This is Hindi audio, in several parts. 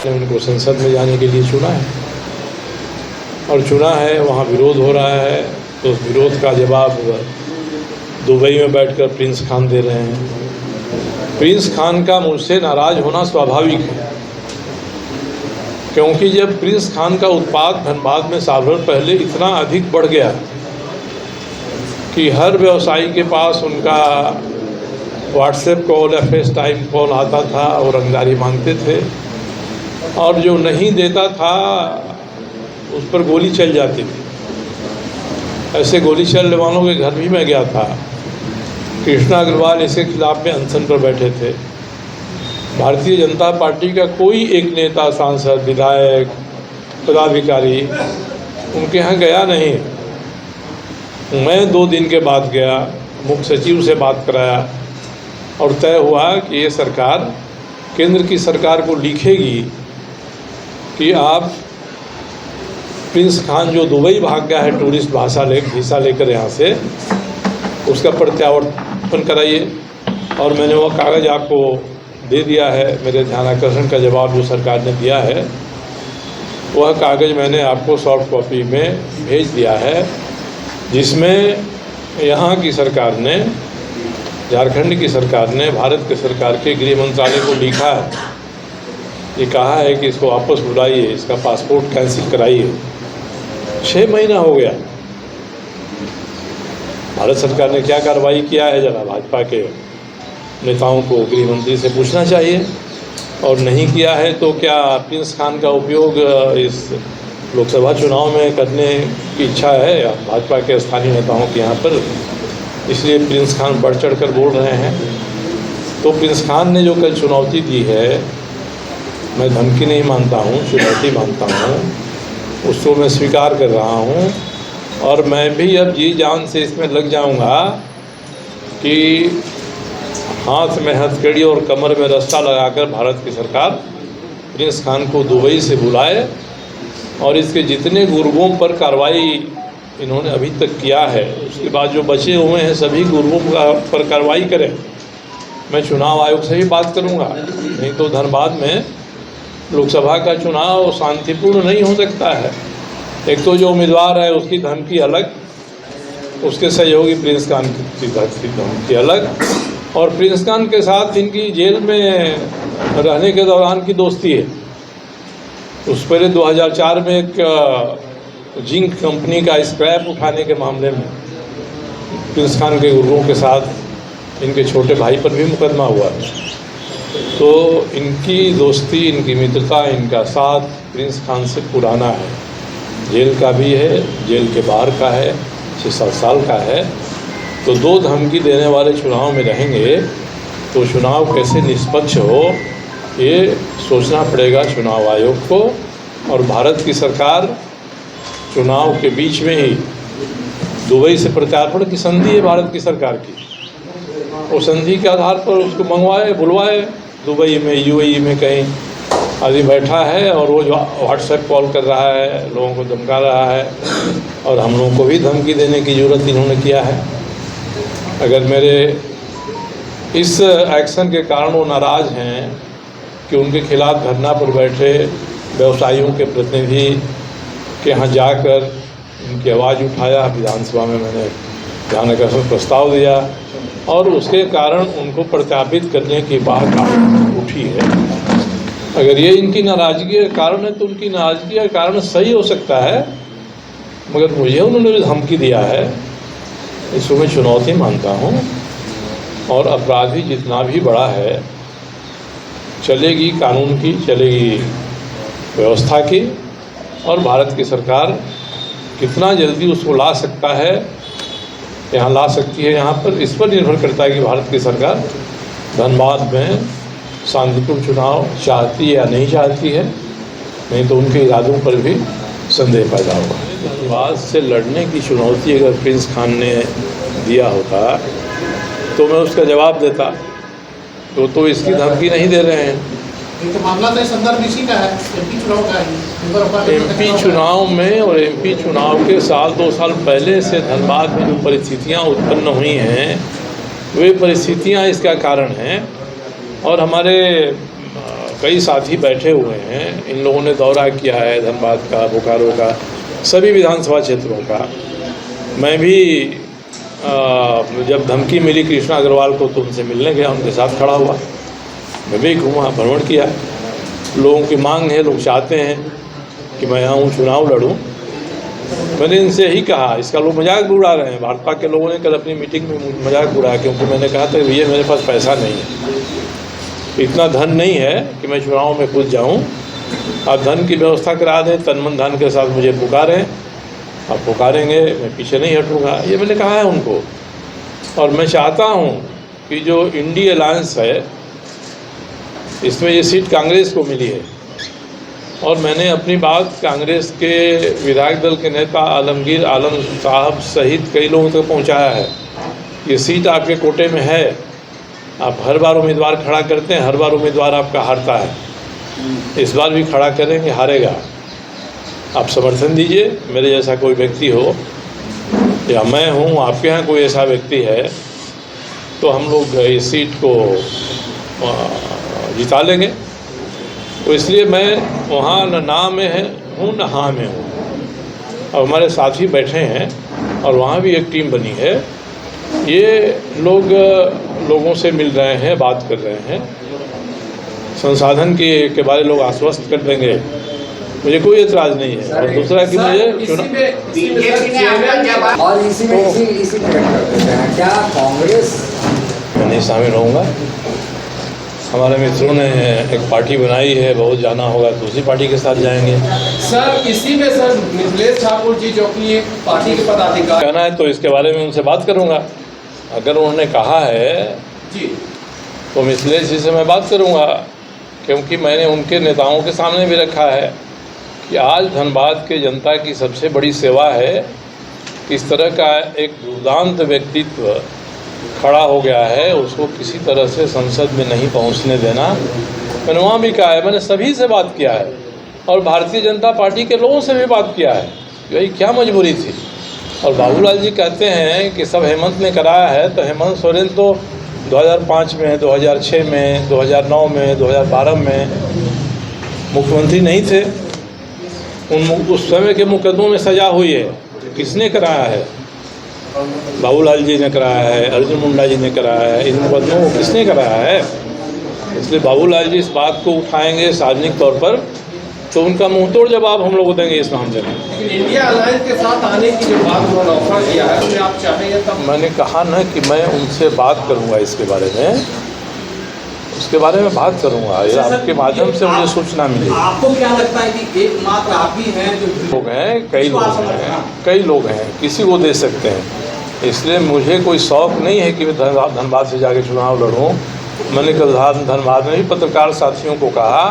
ने उनको संसद में जाने के लिए चुना है और चुना है, वहाँ विरोध हो रहा है, तो उस विरोध का जवाब दुबई में बैठकर प्रिंस खान दे रहे हैं। प्रिंस खान का मुझसे नाराज़ होना स्वाभाविक है, क्योंकि जब प्रिंस खान का उत्पाद धनबाद में साल भर पहले इतना अधिक बढ़ गया कि हर व्यवसायी के पास उनका व्हाट्सएप कॉल या फेस टाइम कॉल आता था और रंगदारी मांगते थे, और जो नहीं देता था उस पर गोली चल जाती थी। ऐसे गोली चलने वालों के घर भी मैं गया था। कृष्णा अग्रवाल इसके खिलाफ में अनशन पर बैठे थे। भारतीय जनता पार्टी का कोई एक नेता, सांसद, विधायक, पदाधिकारी उनके यहाँ गया नहीं। मैं 2 दिन के बाद गया, मुख्य सचिव से बात कराया और तय हुआ कि ये सरकार केंद्र की सरकार को लिखेगी कि आप प्रिंस खान जो दुबई भाग गया है टूरिस्ट वीसा लेकर यहाँ से, उसका प्रत्यावर्तन कराइए। और मैंने वो कागज़ आपको दे दिया है। मेरे ध्यानाकर्षण का जवाब जो सरकार ने दिया है, वह कागज़ मैंने आपको सॉफ्ट कॉपी में भेज दिया है, जिसमें यहाँ की सरकार ने, झारखंड की सरकार ने भारत के सरकार के गृह मंत्रालय को लिखा है। ये कहा है कि इसको वापस बुलाइए, इसका पासपोर्ट कैंसिल कराइए। 6 महीना हो गया। भारत सरकार ने क्या कार्रवाई किया है, जरा भाजपा के नेताओं को गृह मंत्री से पूछना चाहिए। और नहीं किया है तो क्या प्रिंस खान का उपयोग इस लोकसभा चुनाव में करने की इच्छा है भाजपा के स्थानीय नेताओं के यहाँ पर, इसलिए प्रिंस खान बढ़ चढ़ कर बोल रहे हैं। तो प्रिंस खान ने जो कल चुनौती दी है, मैं धमकी नहीं मानता हूँ, चुनौती मानता हूँ, उसको मैं स्वीकार कर रहा हूँ। और मैं भी अब जी जान से इसमें लग जाऊँगा कि हाथ में हथकड़ी और कमर में रस्सा लगाकर भारत की सरकार प्रिंस खान को दुबई से बुलाए और इसके जितने गुर्गों पर कार्रवाई इन्होंने अभी तक किया है, उसके बाद जो बचे हुए हैं सभी गुर्गों पर कार्रवाई करें। मैं चुनाव आयोग से भी बात करूंगा, नहीं तो धनबाद में लोकसभा का चुनाव शांतिपूर्ण नहीं हो सकता है। एक तो जो उम्मीदवार है उसकी धमकी अलग, उसके सहयोगी प्रिंस खान की धमकी अलग, और प्रिंस खान के साथ इनकी जेल में रहने के दौरान की दोस्ती है। उस पहले 2004 में एक जिंक कंपनी का स्क्रैप उठाने के मामले में प्रिंस खान के गुर्गों के साथ इनके छोटे भाई पर भी मुकदमा हुआ। तो इनकी दोस्ती, इनकी मित्रता, इनका साथ प्रिंस खान से पुराना है। जेल का भी है, जेल के बाहर का है, 6-7 साल का है। तो 2 धमकी देने वाले चुनाव में रहेंगे तो चुनाव कैसे निष्पक्ष हो, ये सोचना पड़ेगा चुनाव आयोग को। और भारत की सरकार चुनाव के बीच में ही दुबई से प्रत्यार्पण की संधि है भारत की सरकार की, वो संधि के आधार पर उसको मंगवाए, बुलवाए। दुबई में, यूएई में कहीं आदमी बैठा है और वो व्हाट्सएप कॉल कर रहा है, लोगों को धमका रहा है, और हम लोगों को भी धमकी देने की ज़रूरत इन्होंने किया है। अगर मेरे इस एक्शन के कारण वो नाराज़ हैं कि उनके खिलाफ धरना पर बैठे व्यवसायियों के प्रतिनिधि के यहाँ जाकर उनकी आवाज़ उठाया, विधानसभा में मैंने ध्यानाकर्षण प्रस्ताव दिया, और उसके कारण उनको प्रत्यापित करने की बात उठी है। अगर ये इनकी नाराज़गी का कारण है तो उनकी नाराज़गी का कारण सही हो सकता है, मगर मुझे उन्होंने जो धमकी दिया है इसको मैं चुनौती मानता हूँ। और अपराधी जितना भी बड़ा है, चलेगी कानून की, चलेगी व्यवस्था की, और भारत की सरकार कितना जल्दी उसको ला सकता है, यहाँ ला सकती है यहाँ पर, इस पर निर्भर करता है कि भारत की सरकार धनबाद में शांतिपूर्ण चुनाव चाहती है या नहीं चाहती है। नहीं तो उनके इरादों पर भी संदेह पैदा होगा। धनबाद से लड़ने की चुनौती अगर प्रिंस खान ने दिया होता तो मैं उसका जवाब देता, तो इसकी धमकी नहीं दे रहे हैं। तो मामला तो संदर्भ इसी का है, एमपी चुनाव का है। एमपी चुनाव में और एमपी चुनाव के 1-2 साल पहले से धनबाद में जो परिस्थितियां उत्पन्न हुई हैं, वे परिस्थितियां इसका कारण हैं। और हमारे कई साथी बैठे हुए हैं। इन लोगों ने दौरा किया है धनबाद का, बोकारो का, सभी विधानसभा क्षेत्रों का। मैं भी जब धमकी मिली कृष्णा अग्रवाल को तो उनसे मिलने गया, उनके साथ खड़ा हुआ। मैं भी घूमा, भ्रमण किया। लोगों की मांग है, लोग चाहते हैं कि मैं आऊँ, चुनाव लड़ूँ। मैंने इनसे यही कहा, इसका लोग मजाक भी उड़ा रहे हैं। भाजपा के लोगों ने कल अपनी मीटिंग में मजाक उड़ाया, क्योंकि मैंने कहा था भैया मेरे पास पैसा नहीं है, इतना धन नहीं है कि मैं चुनाव में कूद जाऊं। आप धन की व्यवस्था करा दें, तन मन धन के साथ मुझे पुकारें, आप पुकारेंगे, मैं पीछे नहीं हटूंगा, ये मैंने कहा है उनको। और मैं चाहता हूं कि जो इंडी अलायंस है, इसमें ये सीट कांग्रेस को मिली है, और मैंने अपनी बात कांग्रेस के विधायक दल के नेता आलमगीर आलम साहब सहित कई लोगों तक पहुंचाया है। ये सीट आपके कोटे में है, आप हर बार उम्मीदवार खड़ा करते हैं, हर बार उम्मीदवार आपका हारता है, इस बार भी खड़ा करेंगे, हारेगा। आप समर्थन दीजिए। मेरे जैसा कोई व्यक्ति हो या मैं हूँ, आपके यहाँ कोई ऐसा व्यक्ति है, तो हम लोग इस सीट को जिता लेंगे। तो इसलिए मैं वहाँ न ना में हूँ न हाँ में हूँ। और हमारे साथी बैठे हैं और वहाँ भी एक टीम बनी है। ये लोगों से मिल रहे हैं, बात कर रहे हैं, संसाधन के बारे लोग आश्वस्त कर देंगे, मुझे कोई एतराज़ नहीं है। और दूसरा कि मुझे और इसी में क्या कांग्रेस मैं नहीं शामिल होऊंगा। हमारे मित्रों ने एक पार्टी बनाई है, बहुत जाना होगा तो उसी पार्टी के साथ जाएंगे। सर इसी में सर मिथिलेश ठाकुर जी जो कि एक पार्टी के पदाधिकारी कहना है तो इसके बारे में उनसे बात करूंगा। अगर उन्होंने कहा है जी तो मिथिलेश जी से मैं बात करूंगा, क्योंकि मैंने उनके नेताओं के सामने भी रखा है कि आज धनबाद के जनता की सबसे बड़ी सेवा है, किस तरह का एक दुर्दांत व्यक्तित्व खड़ा हो गया है, उसको किसी तरह से संसद में नहीं पहुंचने देना। मैंने वहाँ भी कहा है, मैंने सभी से बात किया है और भारतीय जनता पार्टी के लोगों से भी बात किया है, भाई क्या मजबूरी थी। और बाबूलाल जी कहते हैं कि सब हेमंत ने कराया है, तो हेमंत सोरेन तो 2005 में, 2006 में, 2009 में, 2012 में मुख्यमंत्री नहीं थे। उस समय के मुकदमों में सजा हुई है, किसने कराया है? बाबूलाल जी ने कराया है, अर्जुन मुंडा जी ने कराया है, इन मुकदमों को किसने कराया है? इसलिए बाबूलाल जी इस बात को उठाएंगे सार्वजनिक तौर पर, तो उनका मुंहतोड़ जवाब हम लोग देंगे इस मामले में। लेकिन इंडिया अलायंस के साथ आने की जो बात उन्होंने ऑफर किया है, उसमें आप चाहेंगे तब? मैंने कहा ना कि मैं उनसे बात करूंगा इसके बारे में, उसके बारे में बात करूंगा। ये आपके माध्यम से मुझे सूचना मिली। आपको क्या लगता है कि एकमात्र आप ही हैं जो लोग हैं, कई लोग हैं, किसी को दे सकते हैं। इसलिए मुझे कोई शौक़ नहीं है कि मैं धनबाद से जाके चुनाव लड़ूं। मैंने कल धनबाद में भी पत्रकार साथियों को कहा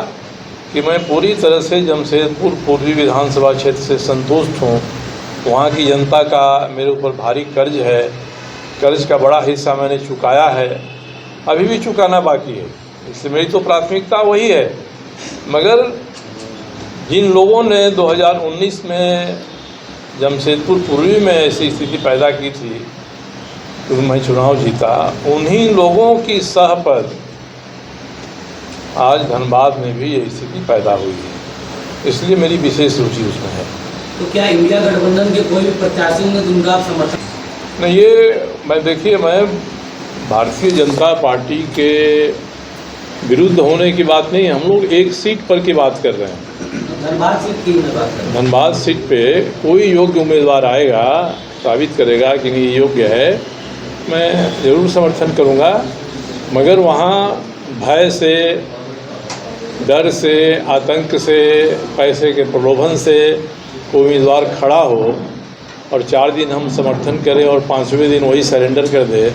कि मैं पूरी तरह से जमशेदपुर पूर्वी विधानसभा क्षेत्र से संतुष्ट हूँ। वहाँ की जनता का मेरे ऊपर भारी कर्ज है, कर्ज का बड़ा हिस्सा मैंने चुकाया है, अभी भी चुकाना बाकी है, इसलिए मेरी तो प्राथमिकता वही है। मगर जिन लोगों ने 2019 में जमशेदपुर पूर्वी में ऐसी स्थिति पैदा की थी तो मैं चुनाव जीता, उन्हीं लोगों की सह पर आज धनबाद में भी ये स्थिति पैदा हुई है, इसलिए मेरी विशेष रुचि उसमें है। तो क्या इंडिया गठबंधन के कोई भी प्रत्याशी में उनका समर्थन नहीं? ये देखिए, मैं भारतीय जनता पार्टी के विरुद्ध होने की बात नहीं, हम लोग एक सीट पर की बात कर रहे हैं। धनबाद सीट की बात कर रहे हैं। धनबाद सीट पे कोई योग्य उम्मीदवार आएगा, साबित करेगा कि नहीं योग्य है, मैं ज़रूर समर्थन करूँगा। मगर वहाँ भय से, डर से, आतंक से, पैसे के प्रलोभन से कोई उम्मीदवार खड़ा हो और 4 दिन हम समर्थन करें और 5वें दिन वही सरेंडर कर दे,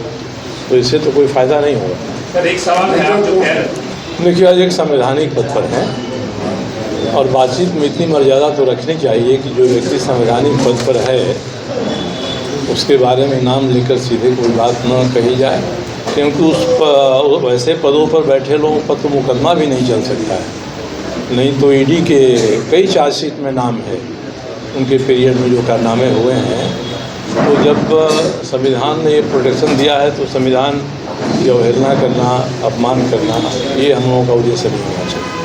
तो इससे तो कोई फ़ायदा नहीं होगा। सर एक सवाल है, आप जो कह रहे देखिए, आज एक संवैधानिक पद पर हैं और बातचीत में इतनी मर्यादा तो रखनी चाहिए कि जो व्यक्ति संवैधानिक पद पर है उसके बारे में नाम लेकर सीधे कोई बात न कही जाए, क्योंकि वैसे पदों पर बैठे लोगों पर तो मुकदमा भी नहीं चल सकता है। नहीं तो ईडी के कई चार्जशीट में नाम है, उनके पीरियड में जो कारनामे हुए हैं, तो जब संविधान ने ये प्रोटेक्शन दिया है तो संविधान की अवहेलना करना, अपमान करना, ये हम लोगों का उद्देश्य नहीं होना चाहिए।